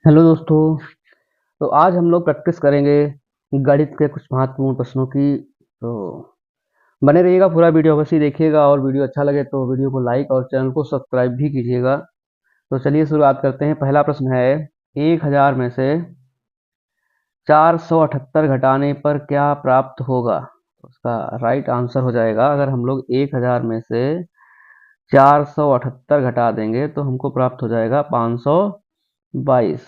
Hello दोस्तों। तो आज हम लोग प्रैक्टिस करेंगे गणित के कुछ महत्वपूर्ण प्रश्नों की। तो बने रहिएगा, पूरा वीडियो अवश्य देखिएगा और वीडियो अच्छा लगे तो वीडियो को लाइक और चैनल को सब्सक्राइब भी कीजिएगा। तो चलिए शुरुआत करते हैं। पहला प्रश्न है, 1000 में से 478 घटाने पर क्या प्राप्त होगा? तो उसका राइट आंसर हो जाएगा, अगर हम लोग 1000 में से 478 घटा देंगे तो हमको प्राप्त हो जाएगा 522।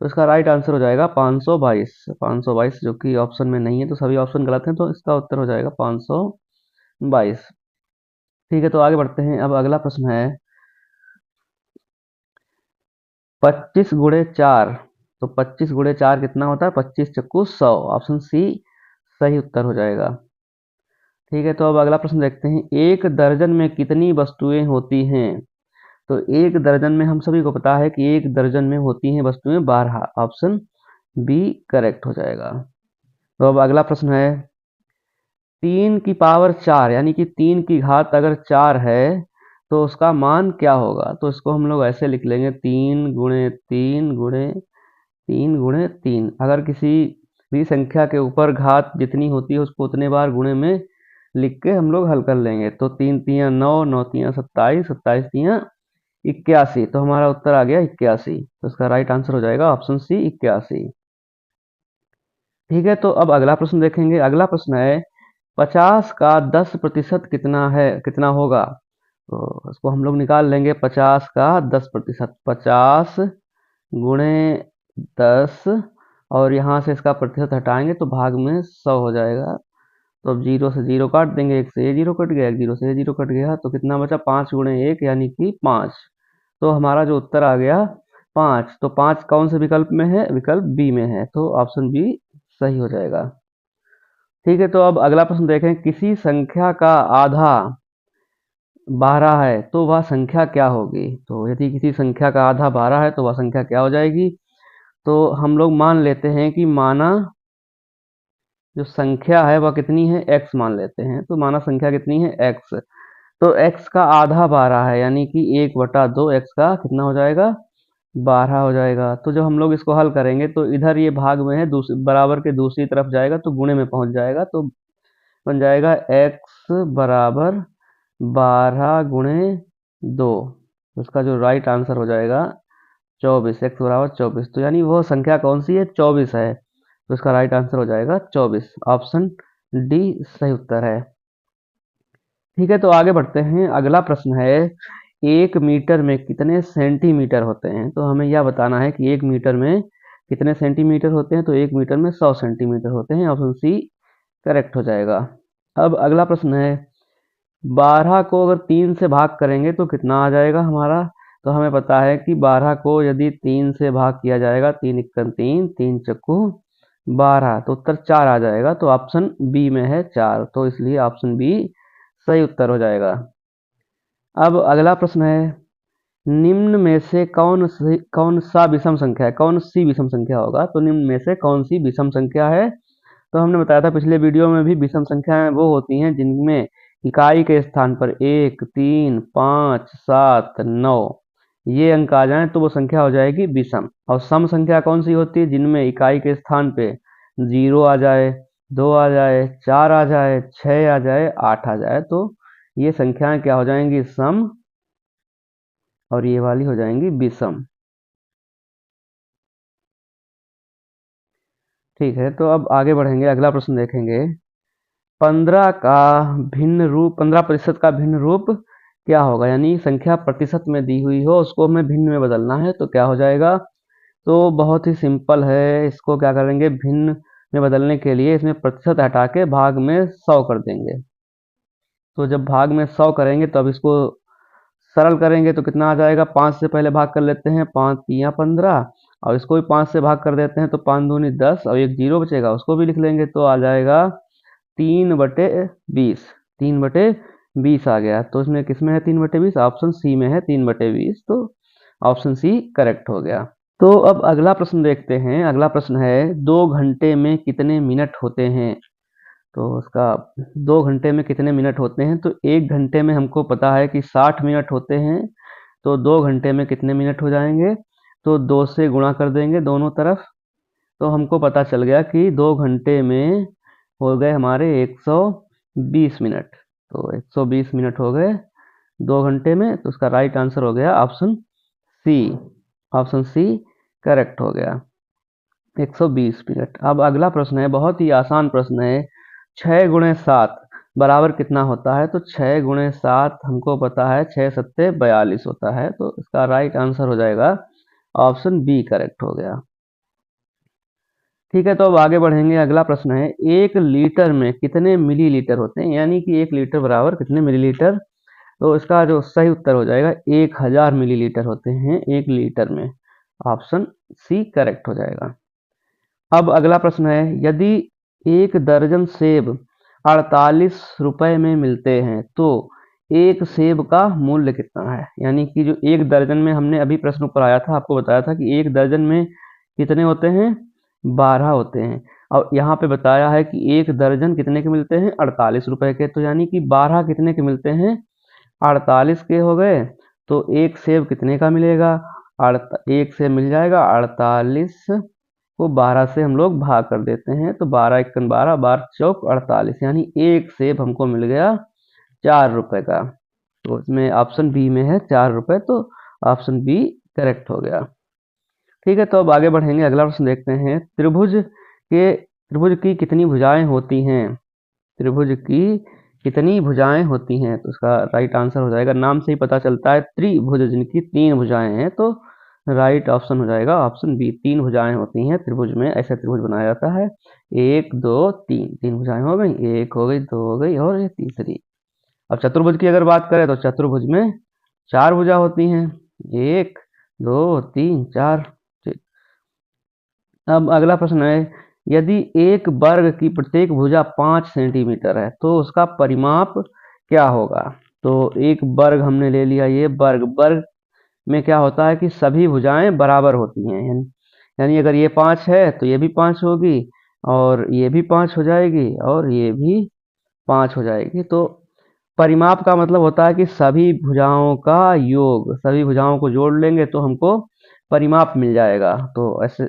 तो इसका राइट आंसर हो जाएगा 522। 522 जो कि ऑप्शन में नहीं है, तो सभी ऑप्शन गलत हैं, तो इसका उत्तर हो जाएगा 522। ठीक है, तो आगे बढ़ते हैं। अब अगला प्रश्न है, 25 गुणे 4। तो 25 गुणे 4 कितना होता है? 25 चक्कू 100। ऑप्शन सी सही उत्तर हो जाएगा। ठीक है, तो अब अगला प्रश्न देखते हैं, एक दर्जन में कितनी वस्तुएं होती हैं? तो एक दर्जन में हम सभी को पता है कि एक दर्जन में होती हैं वस्तुएं 12। ऑप्शन बी करेक्ट हो जाएगा। तो अब अगला प्रश्न है, 3 की पावर 4 यानी कि 3 की घात अगर 4 है तो उसका मान क्या होगा? तो इसको हम लोग ऐसे लिख लेंगे, 3 गुणे 3 गुणे 3 गुणे 3। अगर किसी भी संख्या के ऊपर घात जितनी होती है उसको उतने बार गुणे में लिख के हम लोग हल कर लेंगे। तो 3 तियां 9, 9 तियां 27, 27 तियां 81। तो हमारा उत्तर आ गया 81। तो इसका राइट आंसर हो जाएगा ऑप्शन सी 81। ठीक है, तो अब अगला प्रश्न देखेंगे। अगला प्रश्न है, 50 का 10% कितना होगा? तो इसको हम लोग निकाल लेंगे। 50 का 10%, 50 गुणे 10, और यहाँ से इसका प्रतिशत हटाएंगे तो भाग में 100 हो जाएगा। तो अब जीरो से जीरो काट देंगे, एक से ये जीरो कट गया, एक जीरो से ये जीरो कट गया, तो कितना बचा? 5 गुणे 1 यानी कि 5। तो हमारा जो उत्तर आ गया 5। तो 5 कौन से विकल्प में है? विकल्प बी में है, तो ऑप्शन बी सही हो जाएगा। ठीक है, तो अब अगला प्रश्न देखें, किसी संख्या का आधा 12 है तो वह संख्या क्या होगी? तो यदि किसी संख्या का आधा 12 है तो वह संख्या क्या हो जाएगी? तो हम लोग मान लेते हैं कि माना जो संख्या है वह कितनी है? x मान लेते हैं। तो माना संख्या कितनी है? x। तो x का आधा 12 है यानी कि 1/2 x का कितना हो जाएगा? 12 हो जाएगा। तो जब हम लोग इसको हल करेंगे तो इधर ये भाग में है, बराबर के दूसरी तरफ जाएगा तो गुणे में पहुंच जाएगा, तो बन जाएगा x बराबर 12 गुणे 2। उसका जो राइट आंसर हो जाएगा 24। x बराबर 24, तो यानी वो संख्या कौन सी है? 24 है। तो इसका राइट आंसर हो जाएगा 24। ऑप्शन डी सही उत्तर है। ठीक है, तो आगे बढ़ते हैं। अगला प्रश्न है, 1 मीटर में कितने सेंटीमीटर होते हैं? तो हमें यह बताना है कि 1 मीटर में कितने सेंटीमीटर होते हैं। तो 1 मीटर में 100 सेंटीमीटर होते हैं। ऑप्शन सी करेक्ट हो जाएगा। अब अगला प्रश्न है, 12 को अगर 3 से भाग करेंगे तो कितना आ जाएगा हमारा? तो हमें पता है कि 12 को यदि 3 से भाग किया जाएगा, 3 × 3, 3 × 4 12, तो उत्तर 4 आ जाएगा। तो ऑप्शन बी में है 4, तो इसलिए ऑप्शन बी सही उत्तर हो जाएगा। अब अगला प्रश्न है, निम्न में से कौन सा विषम संख्या है? कौन सी विषम संख्या होगा? तो निम्न में से कौन सी विषम संख्या है? तो हमने बताया था पिछले वीडियो में भी, विषम संख्याएं वो होती हैं जिनमें इकाई के स्थान पर 1, 3, 5, 7, 9 ये अंक आ जाएं तो वो संख्या हो जाएगी विषम। और सम संख्या कौन सी होती है? जिनमें इकाई के स्थान पे 0 आ जाए, 2 आ जाए, 4 आ जाए, 6 आ जाए, 8 आ जाए, तो ये संख्याएं क्या हो जाएंगी? सम, और ये वाली हो जाएंगी विषम। ठीक है, तो अब आगे बढ़ेंगे, अगला प्रश्न देखेंगे। 15% का भिन्न रूप क्या होगा? यानी संख्या प्रतिशत में दी हुई हो, उसको हमें भिन्न में बदलना है, तो क्या हो जाएगा? तो बहुत ही सिंपल है। इसको क्या करेंगे? भिन्न में बदलने के लिए इसमें प्रतिशत हटा के भाग में 100 कर देंगे। तो जब भाग में 100 करेंगे तो अब इसको सरल करेंगे तो कितना आ जाएगा? 5 से पहले भाग कर लेते हैं, 5 × 3 = 15, और इसको भी 5 से भाग कर देते हैं तो 5 × 2 = 10, और एक जीरो बचेगा उसको भी लिख लेंगे, तो आ जाएगा 3/20। 3/20 आ गया। तो इसमें किस में है 3/20? ऑप्शन सी में है 3/20। तो ऑप्शन सी करेक्ट हो गया। तो अब अगला प्रश्न देखते हैं। अगला प्रश्न है, 2 घंटे में कितने मिनट होते हैं? तो उसका 2 घंटे में कितने मिनट होते हैं? तो 1 घंटे में हमको पता है कि 60 मिनट होते हैं। तो 2 घंटे में कितने मिनट हो जाएंगे? तो 2 से गुणा कर देंगे दोनों तरफ, तो हमको पता चल गया कि 2 घंटे में हो गए हमारे 120 मिनट। तो 120 मिनट हो गए 2 घंटे में, तो उसका राइट आंसर हो गया option C. Option C correct हो गया, 120 मिनट। अब अगला प्रश्न है, बहुत ही आसान प्रश्न है। 6 गुणे 7 बराबर कितना होता है? तो 6 गुणे 7 हमको पता है 6 सत्ते 42 होता है, तो इसका राइट आंसर हो जाएगा ऑप्शन बी करेक्ट हो गया। ठीक है, तो अब आगे बढ़ेंगे। अगला प्रश्न है, 1 लीटर में कितने मिलीलीटर होते हैं? यानी कि 1 लीटर बराबर कितने मिलीलीटर? तो इसका जो सही उत्तर हो जाएगा 1000 मिलीलीटर होते हैं 1 लीटर में। ऑप्शन सी करेक्ट हो जाएगा। अब अगला प्रश्न है, यदि 1 दर्जन सेब 48 रुपए में मिलते हैं तो 1 सेब का मूल्य कितना है? यानी कि जो 1 दर्जन में हमने अभी प्रश्न ऊपर आया था, आपको बताया था कि 1 दर्जन में कितने होते हैं? 12 होते हैं। और यहाँ पे बताया है कि 1 दर्जन कितने के मिलते हैं? 48 रुपए के। तो यानी कि 12 कितने के मिलते हैं? 48 के हो गए। तो 1 सेब कितने का मिलेगा? 1 सेब मिल जाएगा 48 को 12 से हम लोग भाग कर देते हैं, तो 12 एकन 12, 12 चौक 48, यानी 1 सेब हमको मिल गया 4 रुपए का। तो इसमें ऑप्शन बी में है 4 रुपए, तो ऑप्शन बी करेक्ट हो गया। ठीक है, तो अब आगे बढ़ेंगे। अगला प्रश्न देखते हैं, त्रिभुज की कितनी भुजाएं होती हैं? त्रिभुज की कितनी भुजाएं होती हैं? तो इसका राइट आंसर हो जाएगा, नाम से ही पता चलता है त्रिभुज, जिनकी 3 भुजाएं हैं, तो राइट ऑप्शन हो जाएगा ऑप्शन बी। 3 भुजाएं होती हैं त्रिभुज में, ऐसे त्रिभुज बनाया जाता है। 1 2 3, 3 भुजाएं हो गई, 1 हो गई, 2 हो गई और ये तीसरी। अब चतुर्भुज की अगर बात करें तो चतुर्भुज में 4 भुजा होती हैं, 1 2 3 4। अब अगला प्रश्न है, यदि एक वर्ग की प्रत्येक भुजा 5 सेंटीमीटर है तो उसका परिमाप क्या होगा? तो एक वर्ग हमने ले लिया, ये वर्ग में क्या होता है कि सभी भुजाएं बराबर होती हैं, यानी अगर ये 5 है तो ये भी 5 होगी, और ये भी 5 हो जाएगी, और ये भी 5 हो जाएगी। तो परिमाप का मतलब होता है कि सभी भुजाओं का योग, सभी भुजाओं को जोड़ लेंगे तो हमको परिमाप मिल जाएगा। तो ऐसे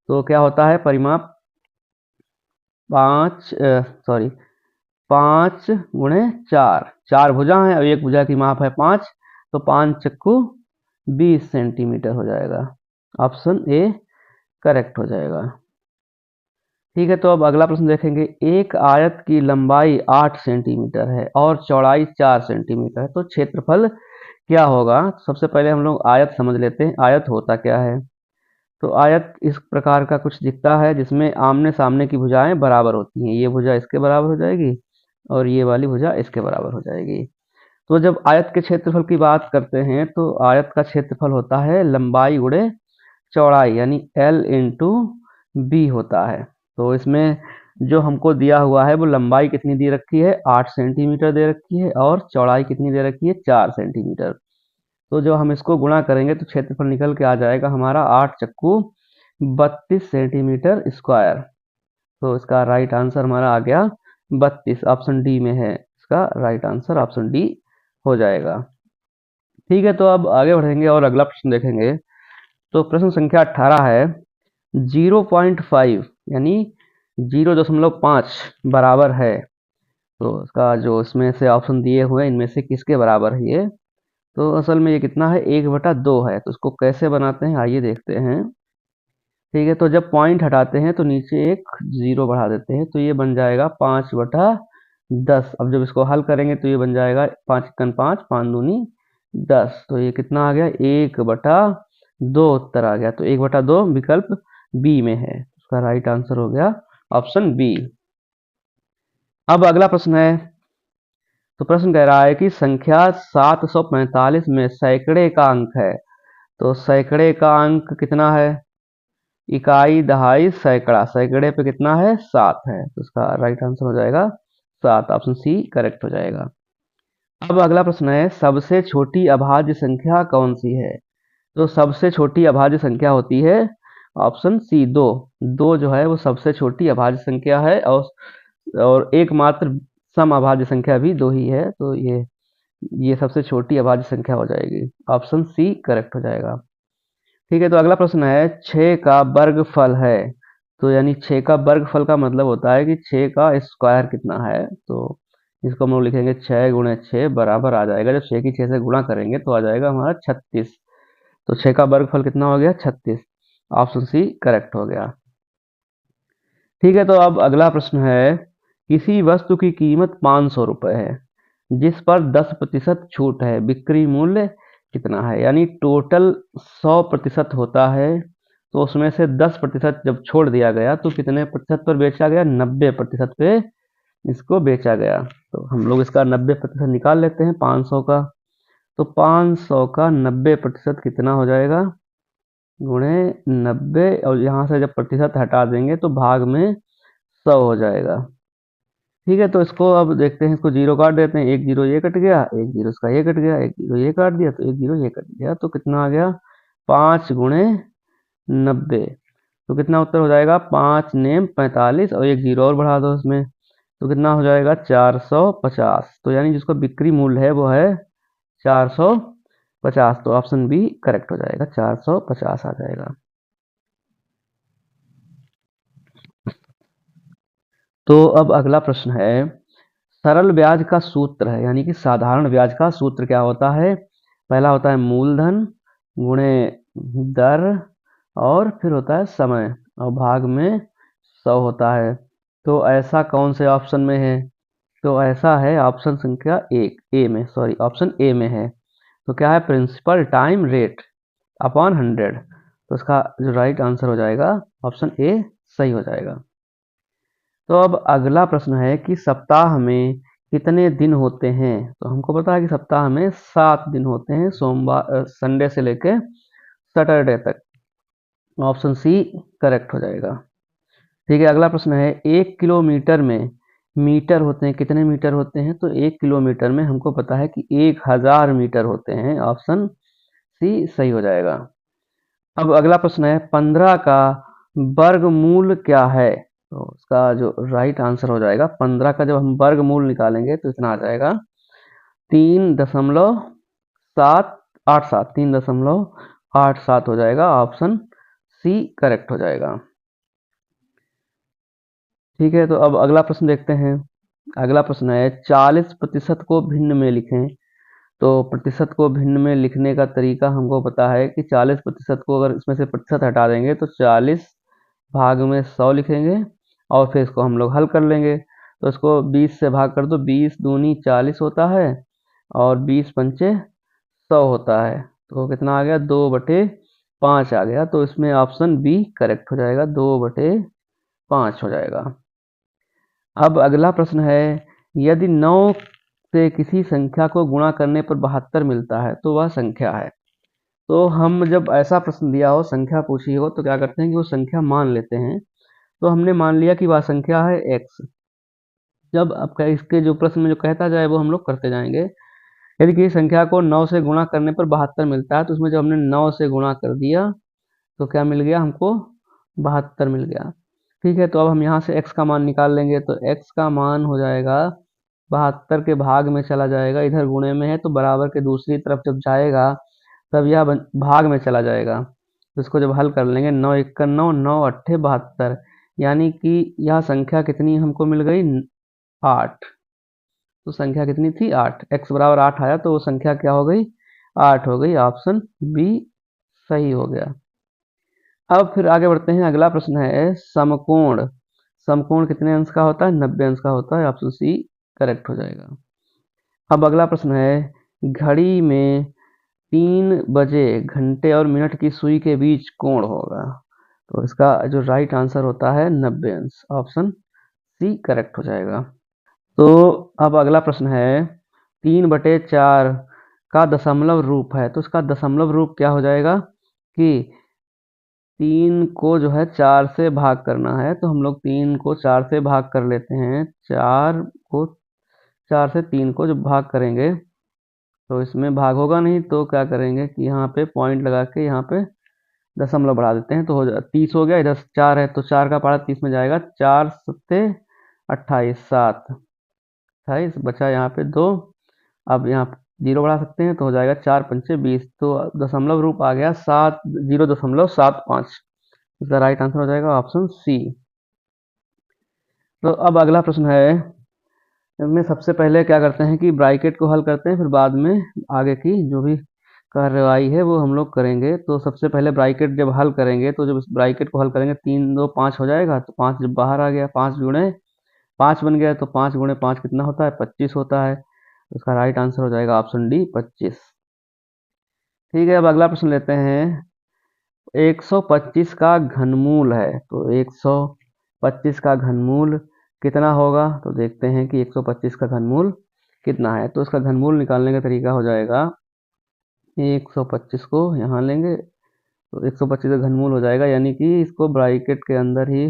तो क्या होता है परिमाप? 5 गुणे 4, 4 भुजा है और एक भुजा की माप है 5, तो 5 चक्कू 20 सेंटीमीटर हो जाएगा। ऑप्शन ए करेक्ट हो जाएगा। ठीक है, तो अब अगला प्रश्न देखेंगे। एक आयत की लंबाई 8 सेंटीमीटर है और चौड़ाई 4 सेंटीमीटर है, तो क्षेत्रफल क्या होगा? सबसे पहले हम लोग आयत समझ लेते हैं, आयत होता क्या है। तो आयत इस प्रकार का कुछ दिखता है, जिसमें आमने सामने की भुजाएं बराबर होती हैं। ये भुजा इसके बराबर हो जाएगी और ये वाली भुजा इसके बराबर हो जाएगी। तो जब आयत के क्षेत्रफल की बात करते हैं तो आयत का क्षेत्रफल होता है लंबाई गुणे चौड़ाई, यानी L इंटू बी होता है। तो इसमें जो हमको दिया हुआ है वो लंबाई कितनी दे रखी है? 8 सेंटीमीटर दे रखी है, और चौड़ाई कितनी दे रखी है? 4 सेंटीमीटर। तो जो हम इसको गुणा करेंगे तो क्षेत्रफल निकल के आ जाएगा हमारा 8 चक्कू 32 सेंटीमीटर स्क्वायर। तो इसका राइट आंसर हमारा आ गया 32, ऑप्शन डी में है इसका राइट आंसर, ऑप्शन डी हो जाएगा। ठीक है, तो अब आगे बढ़ेंगे और अगला प्रश्न देखेंगे। तो प्रश्न संख्या 18 है, 0.5 यानी 0.5 बराबर है। तो इसका जो इसमें से ऑप्शन दिए हुए हैं इनमें से किसके बराबर है ये? तो असल में ये कितना है? 1/2 है। तो इसको कैसे बनाते हैं आइए देखते हैं। ठीक है, तो जब पॉइंट हटाते हैं तो नीचे एक 0 बढ़ा देते हैं, तो ये बन जाएगा 5/10। अब जब इसको हल करेंगे तो ये बन जाएगा 5 एकन 5, 5 दूनी 10। तो ये कितना आ गया? 1/2 उत्तर आ गया। तो 1/2 विकल्प बी में है, उसका राइट आंसर हो गया ऑप्शन बी। अब अगला प्रश्न है, तो प्रश्न कह रहा है कि संख्या 745 में सैकड़े का अंक है, तो सैकड़े का अंक कितना है? इकाई, दहाई, सैकड़ा, सैकड़े पे कितना है? 7 है, तो इसका राइट आंसर हो जाएगा 7, ऑप्शन सी करेक्ट हो जाएगा। अब अगला प्रश्न है, सबसे छोटी अभाज्य संख्या कौन सी है? तो सबसे छोटी अभाज्य संख्या होती है ऑप्शन सी 2। 2 जो है वो सबसे छोटी अभाज्य संख्या है, और एकमात्र सम अभाज्य संख्या भी 2 ही है, तो ये सबसे छोटी अभाज्य संख्या हो जाएगी, ऑप्शन सी करेक्ट हो जाएगा। ठीक है, तो अगला प्रश्न है 6 का वर्गफल है। तो यानी 6 का वर्गफल का मतलब होता है कि 6 का स्क्वायर कितना है। तो इसको हम लोग लिखेंगे 6 गुणे 6 बराबर आ जाएगा, जब 6 की 6 से गुणा करेंगे तो आ जाएगा हमारा 36। तो 6 का वर्गफल कितना हो गया? 36। ऑप्शन सी करेक्ट हो गया। ठीक है, तो अब अगला प्रश्न है, किसी वस्तु की कीमत 500 रुपये है जिस पर 10% छूट है, बिक्री मूल्य कितना है? यानी टोटल 100% होता है, तो उसमें से 10% जब छोड़ दिया गया तो कितने प्रतिशत पर बेचा गया? 90% पे इसको बेचा गया। तो हम लोग इसका 90% निकाल लेते हैं 500 का। तो 500 का 90% कितना हो जाएगा? गुणे 90, और यहाँ से जब प्रतिशत हटा देंगे तो भाग में 100 हो जाएगा। ठीक है, तो इसको अब देखते हैं, इसको जीरो काट देते हैं। एक जीरो ये कट गया, एक जीरो इसका ये कट गया, एक जीरो ये काट दिया तो एक जीरो ये कट गया। तो कितना आ गया? 5 गुणे 90। तो कितना उत्तर हो जाएगा? 5 नेम 45 और एक जीरो और बढ़ा दो इसमें, तो कितना हो जाएगा? 450। तो यानी जिसका बिक्री मूल्य है वो है 450। तो ऑप्शन बी करेक्ट हो जाएगा, 450 आ जाएगा। तो अब अगला प्रश्न है, सरल ब्याज का सूत्र है, यानी कि साधारण ब्याज का सूत्र क्या होता है? पहला होता है मूलधन गुणे दर, और फिर होता है समय, और भाग में 100 होता है। तो ऐसा कौन से ऑप्शन में है? तो ऐसा है ऑप्शन संख्या एक ए में, सॉरी ऑप्शन ए में है। तो क्या है? Principal time rate upon 100। तो इसका जो राइट आंसर हो जाएगा ऑप्शन ए सही हो जाएगा। तो अब अगला प्रश्न है कि सप्ताह में कितने दिन होते हैं? तो हमको पता है कि सप्ताह में 7 दिन होते हैं, सोमवार संडे से लेके सैटरडे तक। ऑप्शन सी करेक्ट हो जाएगा। ठीक है, अगला प्रश्न है, 1 किलोमीटर में मीटर होते हैं, कितने मीटर होते हैं? तो 1 किलोमीटर में हमको पता है कि 1000 मीटर होते हैं। ऑप्शन सी सही हो जाएगा। अब अगला प्रश्न है, 15 का वर्गमूल क्या है? तो उसका जो राइट आंसर हो जाएगा, 15 का जब हम वर्गमूल निकालेंगे तो इतना आ जाएगा 3.787, 3.87 हो जाएगा। ऑप्शन सी करेक्ट हो जाएगा। ठीक है, तो अब अगला प्रश्न देखते हैं। अगला प्रश्न है, 40% को भिन्न में लिखें। तो प्रतिशत को भिन्न में लिखने का तरीका हमको पता है कि 40% को अगर इसमें से प्रतिशत हटा देंगे तो 40 भाग में 100 लिखेंगे, और फिर इसको हम लोग हल कर लेंगे। तो इसको 20 से भाग कर दो, 20 दूनी 40 होता है और 20 पंचे 100 होता है। तो कितना आ गया? 2/5 आ गया। तो इसमें ऑप्शन बी करेक्ट हो जाएगा, 2/5 हो जाएगा। अब अगला प्रश्न है, यदि 9 से किसी संख्या को गुणा करने पर 72 मिलता है तो वह संख्या है। तो हम जब ऐसा प्रश्न दिया हो, संख्या पूछी हो, तो क्या करते हैं कि वो संख्या मान लेते हैं। तो हमने मान लिया कि वह संख्या है x। जब आपका इसके जो प्रश्न में जो कहता जाए वो हम लोग करते जाएंगे। यदि किसी संख्या को 9 से गुणा करने पर 72 मिलता है, तो उसमें जब हमने 9 से गुणा कर दिया तो क्या मिल गया हमको? 72 मिल गया। ठीक है, तो अब हम यहाँ से x का मान निकाल लेंगे। तो x का मान हो जाएगा 72 के भाग में चला जाएगा, इधर गुणे में है तो बराबर के दूसरी तरफ जब जाएगा तब यह भाग में चला जाएगा। तो इसको जब हल कर लेंगे, 9 1 9, 9 8 72, यानी कि यह संख्या कितनी हमको मिल गई? 8। तो संख्या कितनी थी? 8। x बराबर 8 आया तो वो संख्या क्या हो गई? 8 हो गई। ऑप्शन बी सही हो गया। अब फिर आगे बढ़ते हैं। अगला प्रश्न है, समकोण। समकोण कितने अंश का होता है? 90 अंश का होता है। ऑप्शन सी करेक्ट हो जाएगा। अब अगला प्रश्न है, घड़ी में 3 बजे घंटे और मिनट की सुई के बीच कोण होगा। तो इसका जो राइट आंसर होता है 90 अंश। ऑप्शन सी करेक्ट हो जाएगा। तो अब अगला प्रश्न है, 3/4 का दशमलव रूप है। तो इसका दशमलव रूप क्या हो जाएगा कि 3 को जो है 4 से भाग करना है। तो हम लोग 3 को 4 से भाग कर लेते हैं। 4 से 3 को जब भाग करेंगे तो इसमें भाग होगा नहीं, तो क्या करेंगे कि यहाँ पे पॉइंट लगा के यहाँ पे दशमलव बढ़ा देते हैं। तो हो जाए 30 हो गया, इधर 4 है तो 4 का पारा 30 में जाएगा। 4 सत्ते 28, 7 28 बचा यहाँ पे 2। अब यहाँ जीरो बढ़ा सकते हैं तो हो जाएगा 4 पंचे 20, तो दशमलव रूप आ गया 0.75। इसका राइट आंसर हो जाएगा ऑप्शन सी। तो अब अगला प्रश्न है, इसमें सबसे पहले क्या करते हैं कि ब्रैकेट को हल करते हैं, फिर बाद में आगे की जो भी कार्रवाई है वो हम लोग करेंगे। तो सबसे पहले ब्रैकेट जब हल करेंगे, तो जब इस ब्रैकेट को हल करेंगे 3 2 5 हो जाएगा, तो 5 जब बाहर आ गया 5 गुणे 5 बन गया, तो 5 गुणे 5 कितना होता है 25 होता है। तो इसका राइट आंसर हो जाएगा ऑप्शन डी 25। ठीक है, अब अगला प्रश्न लेते हैं। 125 का घनमूल है, तो 125 का घनमूल कितना होगा, तो देखते हैं कि 125 का घनमूल कितना है। तो इसका घनमूल निकालने का तरीका हो जाएगा, 125 को यहाँ लेंगे तो 125 का घनमूल हो जाएगा, यानी कि इसको ब्रैकेट के अंदर ही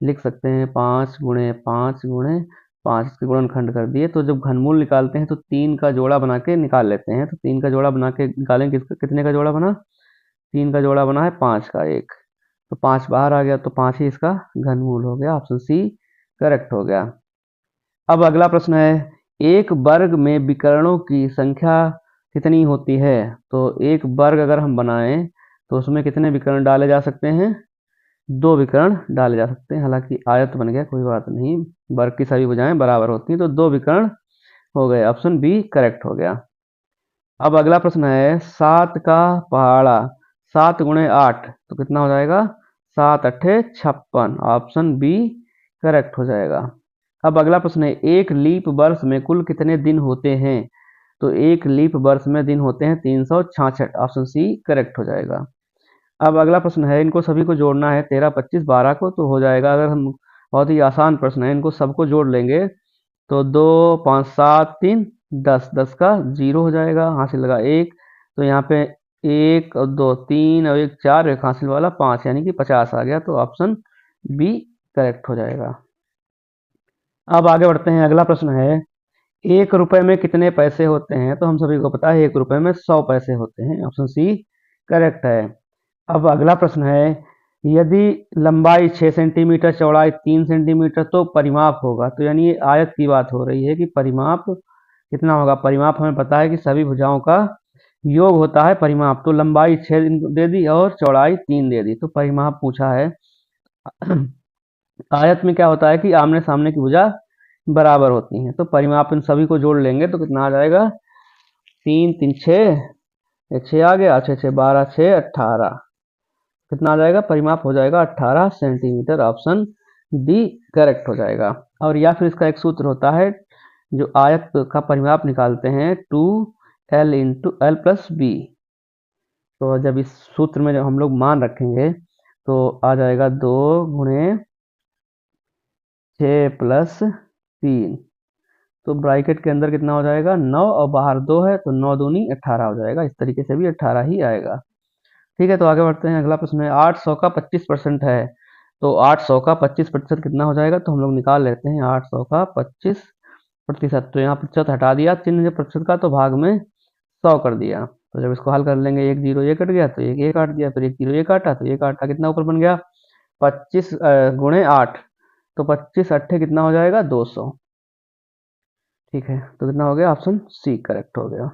लिख सकते हैं 5 गुणे 5 गुणे 5, इसके गुणनखंड कर दिए। तो जब घनमूल निकालते हैं तो 3 का जोड़ा बना के निकाल लेते हैं। तो 3 का जोड़ा बना के निकालेंगे, कितने का जोड़ा बना, 3 का जोड़ा बना है 5 का एक, तो 5 बाहर आ गया, तो 5 ही इसका घनमूल हो गया। ऑप्शन सी करेक्ट हो गया। अब अगला प्रश्न है, एक वर्ग में विकर्णों की संख्या कितनी होती है। तो एक वर्ग अगर हम बनाएं तो उसमें कितने विकर्ण डाले जा सकते हैं, 2 विकर्ण डाले जा सकते हैं। हालांकि आयत बन गया, कोई बात नहीं, वर्ग की सभी भुजाएं बराबर होती हैं, तो 2 विकर्ण हो गए। ऑप्शन बी करेक्ट हो गया। अब अगला प्रश्न है, 7 का पहाड़ा 7 गुणे 8, तो कितना हो जाएगा 7 अट्ठे 56। ऑप्शन बी करेक्ट हो जाएगा। अब अगला प्रश्न है, एक लीप वर्ष में कुल कितने दिन होते हैं। तो एक लीप वर्ष में दिन होते हैं 366। ऑप्शन सी करेक्ट हो जाएगा। अब अगला प्रश्न है, इनको सभी को जोड़ना है 13 25 12 को, तो हो जाएगा। अगर हम, बहुत ही आसान प्रश्न है, इनको सबको जोड़ लेंगे तो 2 5 7 3 10, 10 का 0 हो जाएगा, हासिल लगा 1, तो यहाँ पे 1 और 2 3 और 1 4, एक हासिल वाला 5, यानी कि 50 आ गया। तो ऑप्शन बी करेक्ट हो जाएगा। अब आगे बढ़ते हैं, अगला प्रश्न है, 1 रुपए में कितने पैसे होते हैं। तो हम सभी को पता है 1 रुपए में 100 पैसे होते हैं। ऑप्शन सी करेक्ट है। अब अगला प्रश्न है, यदि लंबाई 6 सेंटीमीटर चौड़ाई 3 सेंटीमीटर तो परिमाप होगा। तो यानी ये आयत की बात हो रही है कि परिमाप कितना होगा। परिमाप हमें पता है कि सभी भुजाओं का योग होता है परिमाप। तो लंबाई 6 दे दी और चौड़ाई 3 दे दी, तो परिमाप पूछा है। आयत में क्या होता है कि आमने सामने की भुजा बराबर होती हैं, तो परिमाप इन सभी को जोड़ लेंगे तो कितना आ जाएगा, 3 3 6, 6 आ गया, 6 6 12, 6 18, कितना आ जाएगा, परिमाप हो जाएगा 18 सेंटीमीटर। ऑप्शन डी करेक्ट हो जाएगा। और या फिर इसका एक सूत्र होता है, जो आयत का परिमाप निकालते हैं 2l into L plus B. तो जब इस सूत्र में जब हम लोग मान रखेंगे तो आ जाएगा 2 गुणे 6 प्लस 3, तो ब्रैकेट के अंदर कितना हो जाएगा 9 और बाहर 2 है, तो 9 दूनी 18 हो जाएगा। इस तरीके से भी 18 ही आएगा। ठीक है, तो आगे बढ़ते हैं। अगला प्रश्न है, 800 का 25% है। तो 800 का 25% कितना हो जाएगा, तो हम लोग निकाल लेते हैं 800 का 25%। तो यहाँ प्रतिशत हटा दिया चिन्ह प्रतिशत का, तो भाग में 100 कर दिया। तो जब इसको हल कर लेंगे, एक जीरो ये कट गया, तो एक ये काट दिया, फिर एक जीरो ये काटा, तो ये काटा, कितना ऊपर बन गया 25 गुणे 8, तो 25 अट्ठे कितना हो जाएगा 200। ठीक है, तो कितना हो गया, ऑप्शन सी करेक्ट हो गया।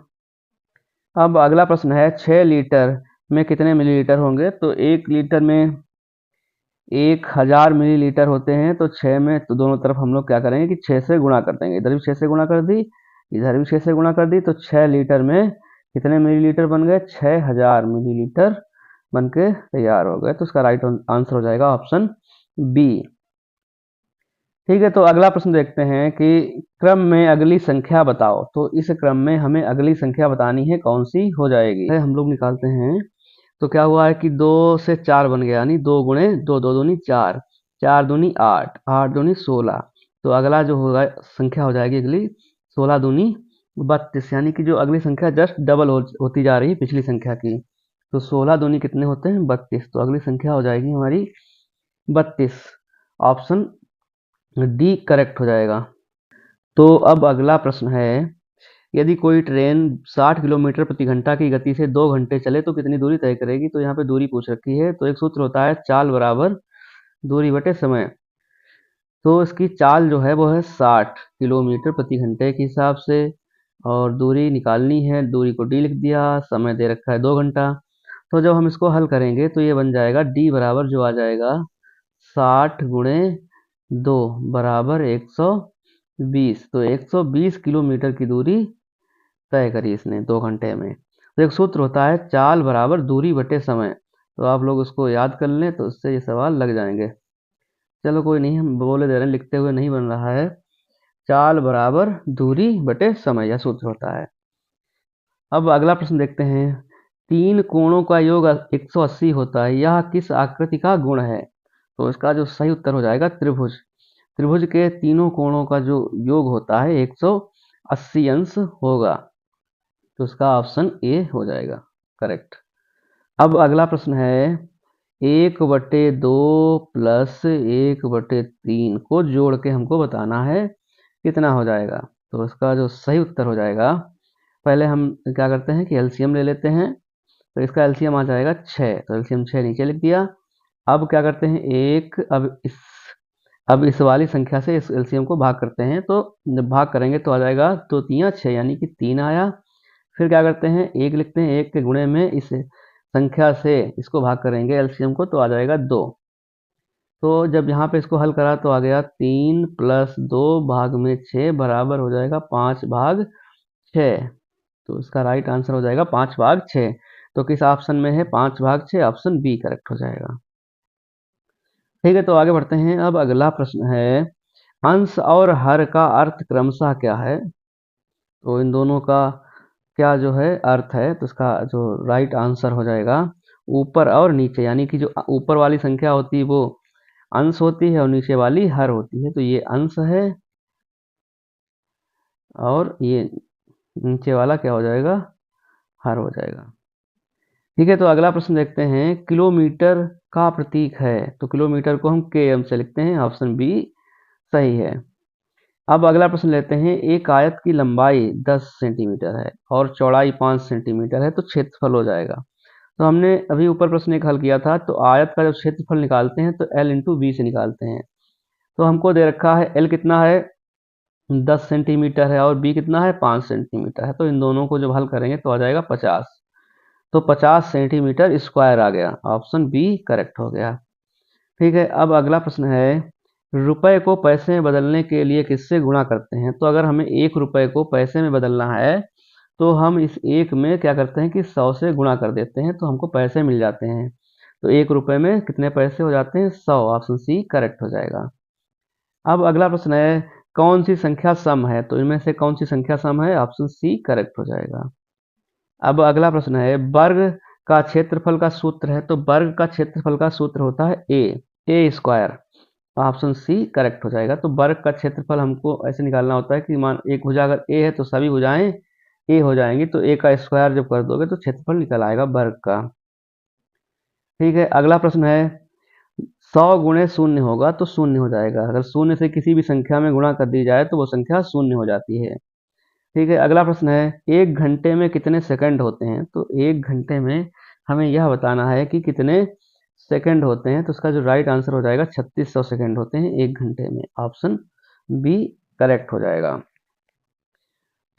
अब अगला प्रश्न है, 6 लीटर में कितने मिलीलीटर होंगे। तो 1 लीटर में 1000 मिलीलीटर होते हैं, तो 6 में, तो दोनों तरफ हम लोग क्या करेंगे कि 6 से गुणा कर देंगे। इधर भी 6 से गुणा कर दी, इधर भी 6 से गुणा कर दी, तो 6 लीटर में कितने मिलीलीटर बन गए, 6000 मिलीलीटर बन के तैयार हो गए। तो इसका राइट आंसर हो जाएगा ऑप्शन बी। ठीक है, तो अगला प्रश्न देखते हैं कि क्रम में अगली संख्या बताओ। तो इस क्रम में हमें अगली संख्या बतानी है, कौन सी हो जाएगी। हम लोग निकालते हैं, तो क्या हुआ है कि 2 से 4 बन गया, यानी 2 गुणे 2, 2 दूनी 4, 4 दूनी 8, 8 दूनी 16। तो अगला जो होगा संख्या हो जाएगी अगली 16 दूनी 32, यानी कि जो अगली संख्या जस्ट डबल होती जा रही है पिछली संख्या की। तो 16 दूनी कितने होते हैं 32, तो अगली संख्या हो जाएगी हमारी 32। ऑप्शन डी करेक्ट हो जाएगा। तो अब अगला प्रश्न है, यदि कोई ट्रेन 60 किलोमीटर प्रति घंटा की गति से 2 घंटे चले तो कितनी दूरी तय करेगी। तो यहाँ पे दूरी पूछ रखी है, तो एक सूत्र होता है चाल बराबर दूरी बटे समय। तो इसकी चाल जो है वो है 60 किलोमीटर प्रति घंटे के हिसाब से, और दूरी निकालनी है, दूरी को डी लिख दिया, समय दे रखा है 2 घंटा। तो जब हम इसको हल करेंगे तो ये बन जाएगा डी बराबर जो आ जाएगा 60 गुणे 2 बराबर 120। तो 120 किलोमीटर की दूरी तय करी इसने 2 घंटे में। तो एक सूत्र होता है चाल बराबर दूरी बटे समय, तो आप लोग उसको याद कर लें तो उससे ये सवाल लग जाएंगे। चलो कोई नहीं, हम बोले दे रहे हैं, लिखते हुए नहीं बन रहा है। चाल बराबर दूरी बटे समय, यह सूत्र होता है। अब अगला प्रश्न देखते हैं। 3 कोणों का योग 180 होता है, यह किस आकृति का गुण है? तो इसका जो सही उत्तर हो जाएगा त्रिभुज। त्रिभुज के तीनों कोणों का जो योग होता है 180 अंश होगा, तो इसका ऑप्शन ए हो जाएगा करेक्ट। अब अगला प्रश्न है 1/2 प्लस 1/3 को जोड़ के हमको बताना है कितना हो जाएगा। तो इसका जो सही उत्तर हो जाएगा, पहले हम क्या करते हैं कि एलसीएम ले लेते हैं। तो इसका एलसीएम आ जाएगा 6, तो एलसीएम 6 नीचे लिख दिया। अब क्या करते हैं अब इस वाली संख्या से इस एलसीएम को भाग करते हैं, तो जब भाग करेंगे तो आ जाएगा 2 तियां 6 यानी कि 3 आया। फिर क्या करते हैं 1 लिखते हैं, 1 के गुणे में इस संख्या से इसको भाग करेंगे एलसीएम को, तो आ जाएगा 2। तो जब यहाँ पे इसको हल करा तो आ गया 3 प्लस 2 भाग में 6 बराबर हो जाएगा 5 भाग 6। तो इसका राइट आंसर हो जाएगा 5 भाग 6। तो किस ऑप्शन में है 5 भाग 6? ऑप्शन बी करेक्ट हो जाएगा। ठीक है, तो आगे बढ़ते हैं। अब अगला प्रश्न है अंश और हर का अर्थ क्रमशः क्या है? तो इन दोनों का क्या जो है अर्थ है, तो इसका जो राइट आंसर हो जाएगा ऊपर और नीचे, यानी कि जो ऊपर वाली संख्या होती है वो अंश होती है और नीचे वाली हर होती है। तो ये अंश है और ये नीचे वाला क्या हो जाएगा? हर हो जाएगा। ठीक है, तो अगला प्रश्न देखते हैं। किलोमीटर का प्रतीक है, तो किलोमीटर को हम km से लिखते हैं, ऑप्शन बी सही है। अब अगला प्रश्न लेते हैं। एक आयत की लंबाई 10 सेंटीमीटर है और चौड़ाई 5 सेंटीमीटर है, तो क्षेत्रफल हो जाएगा। तो हमने अभी ऊपर प्रश्न एक हल किया था, तो आयत का जब क्षेत्रफल निकालते हैं तो L इंटू बी से निकालते हैं। तो हमको दे रखा है L कितना है 10 सेंटीमीटर है और बी कितना है 5 सेंटीमीटर है, तो इन दोनों को जब हल करेंगे तो आ जाएगा 50। तो 50 सेंटीमीटर स्क्वायर आ गया, ऑप्शन बी करेक्ट हो गया। ठीक है, अब अगला प्रश्न है रुपए को पैसे में बदलने के लिए किससे गुणा करते हैं? तो अगर हमें 1 रुपए को पैसे में बदलना है तो हम इस 1 में क्या करते हैं कि 100 से गुणा कर देते हैं, तो हमको पैसे मिल जाते हैं। तो 1 रुपए में कितने पैसे हो जाते हैं? 100, ऑप्शन सी करेक्ट हो जाएगा। अब अगला प्रश्न है कौन सी संख्या सम है? तो इनमें से कौन सी संख्या सम है? ऑप्शन सी करेक्ट हो जाएगा। अब अगला प्रश्न है वर्ग का क्षेत्रफल का सूत्र है, तो वर्ग का क्षेत्रफल का सूत्र होता है ए स्क्वायर, ऑप्शन सी करेक्ट हो जाएगा। तो वर्ग का क्षेत्रफल हमको ऐसे निकालना होता है कि मान एक भुजा अगर ए है तो सभी भुजाएं ए हो जाएंगी, तो ए का स्क्वायर जब कर दोगे तो क्षेत्रफल निकल आएगा वर्ग का। ठीक है, अगला प्रश्न है 100 गुणे शून्य होगा तो शून्य हो जाएगा। अगर शून्य से किसी भी संख्या में गुणा कर दी जाए तो वो संख्या शून्य हो जाती है। ठीक है, अगला प्रश्न है 1 घंटे में कितने सेकंड होते हैं? तो 1 घंटे में हमें यह बताना है कि कितने सेकंड होते हैं, तो उसका जो राइट आंसर हो जाएगा 3600 सेकंड होते हैं 1 घंटे में, ऑप्शन बी करेक्ट हो जाएगा।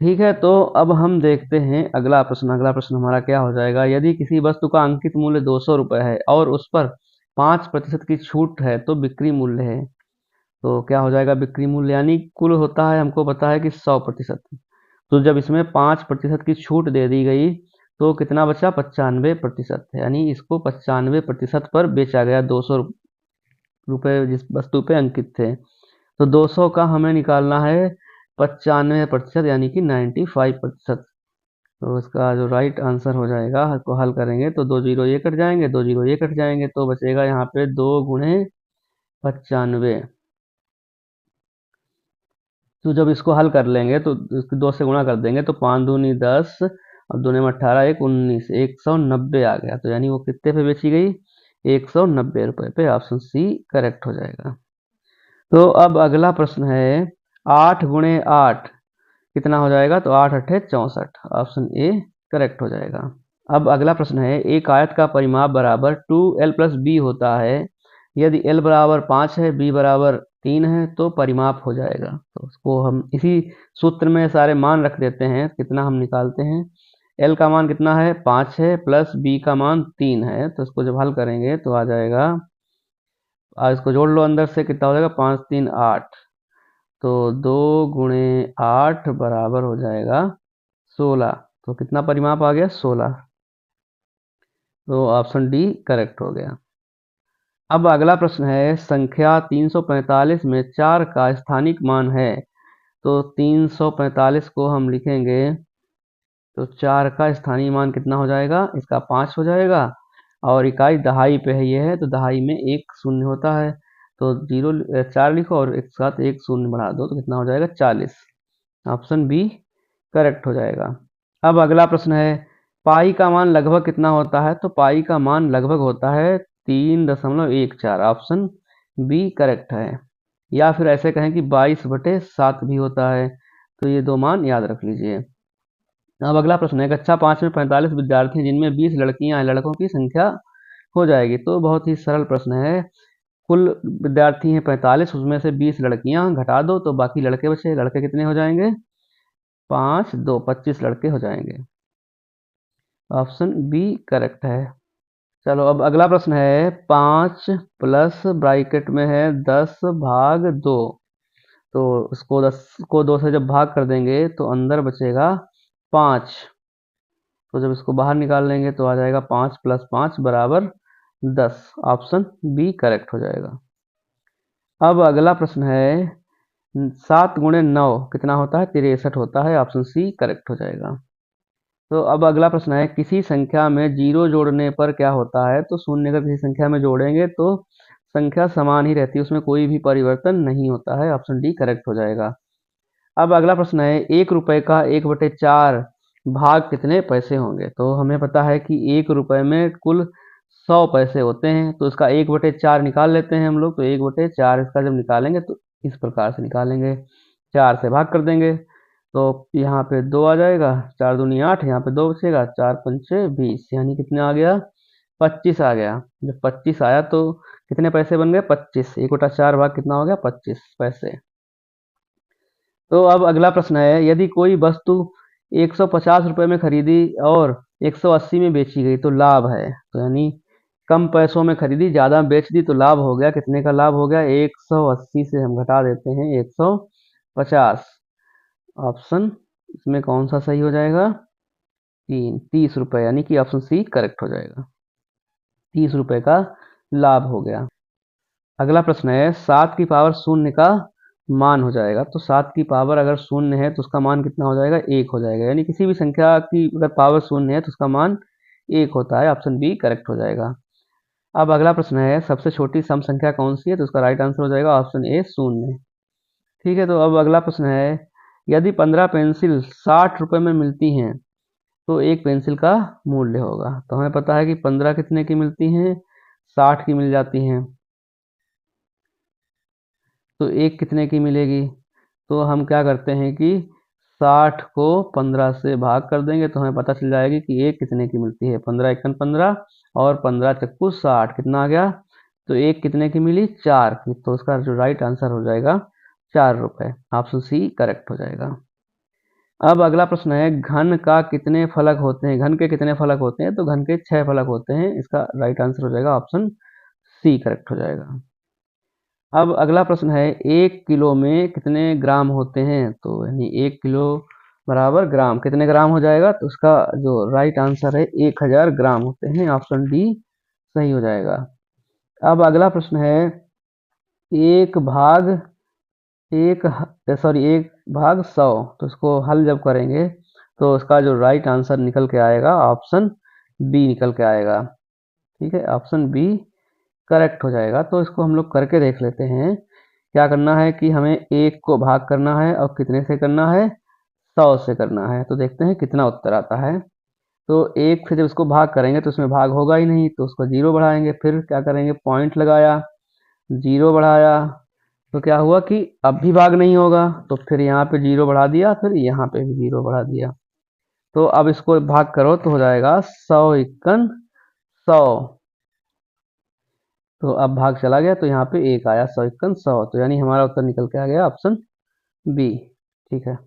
ठीक है, तो अब हम देखते हैं अगला प्रश्न। अगला प्रश्न हमारा क्या हो जाएगा, यदि किसी वस्तु का अंकित मूल्य 200 रुपये है और उस पर 5% की छूट है तो बिक्री मूल्य है। तो क्या हो जाएगा बिक्री मूल्य, यानी कुल होता है हमको पता है कि 100%। तो जब इसमें 5% की छूट दे दी गई तो कितना बचा? 95%, यानी इसको 95% पर बेचा गया। 200 रुपये जिस वस्तु पे अंकित थे, तो 200 का हमें निकालना है 95%, यानी कि 95%। तो इसका जो राइट आंसर हो जाएगा, इसको हल करेंगे तो 2 जीरो ये कट जाएंगे, 2 जीरो ये कट जाएंगे, तो बचेगा यहाँ पे 2 गुणे 95। तो जब इसको हल कर लेंगे तो इसको 2 से गुणा कर देंगे तो 5 दूनी 10 और 2 में 18, 1 19, 190 आ गया। तो यानी वो कितने पे बेची गई? 190 रुपये पे, ऑप्शन सी करेक्ट हो जाएगा। तो अब अगला प्रश्न है 8 गुणे 8 कितना हो जाएगा? तो 8 अट्ठे 64, ऑप्शन ए करेक्ट हो जाएगा। अब अगला प्रश्न है एक आयत का परिमाप बराबर 2l प्लस बी होता है, यदि l बराबर 5 है, b बराबर 3 है तो परिमाप हो जाएगा। तो उसको हम इसी सूत्र में सारे मान रख देते हैं। कितना हम निकालते हैं, एल का मान कितना है 5 है प्लस बी का मान 3 है। तो इसको जब हल करेंगे तो आ जाएगा, इसको जोड़ लो अंदर से, कितना हो जाएगा 5 3 8, तो 2 गुणे 8 बराबर हो जाएगा 16। तो कितना परिमाप आ गया 16। तो ऑप्शन डी करेक्ट हो गया। अब अगला प्रश्न है, संख्या 345 में 4 का स्थानिक मान है। तो 345 को हम लिखेंगे, तो 4 का स्थानीय मान कितना हो जाएगा, इसका 5 हो जाएगा। और इकाई दहाई पे है, ये है तो दहाई में एक शून्य होता है। तो 4 लिखो और एक साथ एक शून्य बढ़ा दो तो कितना हो जाएगा 40। ऑप्शन बी करेक्ट हो जाएगा। अब अगला प्रश्न है, पाई का मान लगभग कितना होता है। तो पाई का मान लगभग होता है 3.14। ऑप्शन बी करेक्ट है। या फिर ऐसे कहें कि 22/7 भी होता है। तो ये दो मान याद रख लीजिए। अब अगला प्रश्न है, कक्षा 5 में 45 विद्यार्थी हैं जिनमें 20 लड़कियां हैं, लड़कों की संख्या हो जाएगी। तो बहुत ही सरल प्रश्न है। कुल विद्यार्थी हैं 45, उसमें से 20 लड़कियां घटा दो तो बाकी लड़के बचे। लड़के कितने हो जाएंगे, 5 2 25 लड़के हो जाएंगे। ऑप्शन बी करेक्ट है। चलो अब अगला प्रश्न है, 5 प्लस ब्रैकेट में है 10 भाग 2। तो इसको 10 को 2 से जब भाग कर देंगे तो अंदर बचेगा 5। तो जब इसको बाहर निकाल लेंगे तो आ जाएगा 5 प्लस 5 बराबर 10। ऑप्शन बी करेक्ट हो जाएगा। अब अगला प्रश्न है, 7 गुणे 9 कितना होता है, 63 होता है। ऑप्शन सी करेक्ट हो जाएगा। तो अब अगला प्रश्न है, किसी संख्या में 0 जोड़ने पर क्या होता है। तो शून्य का किसी संख्या में जोड़ेंगे तो संख्या समान ही रहती है, उसमें कोई भी परिवर्तन नहीं होता है। ऑप्शन डी करेक्ट हो जाएगा। अब अगला प्रश्न है, 1 रुपए का 1/4 भाग कितने पैसे होंगे। तो हमें पता है कि 1 रुपए में कुल 100 पैसे होते हैं। तो इसका 1/4 निकाल लेते हैं हम लोग। तो 1/4 इसका जब निकालेंगे तो इस प्रकार से निकालेंगे, 4 से भाग कर देंगे तो यहाँ पे 2 आ जाएगा, 4 दूनी 8, यहाँ पे 2 बचेगा, 4 पंचे 20, यानी कितने आ गया 25 आ गया। जब 25 आया तो कितने पैसे बन गए 25, 1/4 भाग कितना हो गया 25 पैसे। तो अब अगला प्रश्न है, यदि कोई वस्तु 150 रुपए में खरीदी और 180 में बेची गई तो लाभ है। तो यानी कम पैसों में खरीदी, ज़्यादा बेच दी तो लाभ हो गया। कितने का लाभ हो गया, 180 से हम घटा देते हैं 150। ऑप्शन इसमें कौन सा सही हो जाएगा, 30 रुपए, यानी कि ऑप्शन सी करेक्ट हो जाएगा। 30 रुपए का लाभ हो गया। अगला प्रश्न है, 7 की पावर शून्य का मान हो जाएगा। तो 7 की पावर अगर शून्य है तो उसका मान कितना हो जाएगा, 1 हो जाएगा। यानी किसी भी संख्या की अगर पावर शून्य है तो उसका मान 1 होता है। ऑप्शन बी करेक्ट हो जाएगा। अब अगला प्रश्न है, सबसे छोटी सम संख्या कौन सी है। तो उसका राइट आंसर हो जाएगा ऑप्शन ए 0। ठीक है, तो अब अगला प्रश्न है, यदि 15 पेंसिल 60 रुपए में मिलती हैं तो एक पेंसिल का मूल्य होगा। तो हमें पता है कि 15 कितने की मिलती हैं, 60 की मिल जाती हैं। तो एक कितने की मिलेगी। तो हम क्या करते हैं कि 60 को 15 से भाग कर देंगे तो हमें पता चल जाएगी कि एक कितने की मिलती है। 15 एकन 15 और 15 चक्कू 60, कितना आ गया। तो एक कितने की मिली, 4 की। तो उसका जो राइट आंसर हो जाएगा 4 रुपए। ऑप्शन सी करेक्ट हो जाएगा। अब अगला प्रश्न है, घन का कितने फलक होते हैं। घन के कितने फलक होते हैं। तो घन के 6 फलक होते हैं। इसका राइट आंसर हो जाएगा ऑप्शन सी करेक्ट हो जाएगा। अब अगला प्रश्न है, 1 किलो में कितने ग्राम होते हैं। तो यानी 1 किलो बराबर ग्राम, कितने ग्राम हो जाएगा। तो उसका जो राइट आंसर है 1000 ग्राम होते हैं। ऑप्शन डी सही हो जाएगा। अब अगला प्रश्न है, एक भाग एक सॉरी 1/100। तो इसको हल जब करेंगे तो उसका जो राइट आंसर निकल के आएगा ऑप्शन बी निकल के आएगा। ठीक है, ऑप्शन बी करेक्ट हो जाएगा। तो इसको हम लोग करके देख लेते हैं। क्या करना है कि हमें 1 को भाग करना है और कितने से करना है, 100 से करना है। तो देखते हैं कितना उत्तर आता है। तो 1 से जब इसको भाग करेंगे तो इसमें भाग होगा ही नहीं, तो उसको 0 बढ़ाएंगे। फिर क्या करेंगे, पॉइंट लगाया, 0 बढ़ाया, तो क्या हुआ कि अब भी भाग नहीं होगा। तो फिर यहाँ पे 0 बढ़ा दिया, फिर यहाँ पे भी 0 बढ़ा दिया। तो अब इसको भाग करो तो हो जाएगा 100 × 100। तो अब भाग चला गया तो यहाँ पे 1 आया, 100 × 100, तो यानी हमारा उत्तर निकल के आ गया ऑप्शन बी। ठीक है।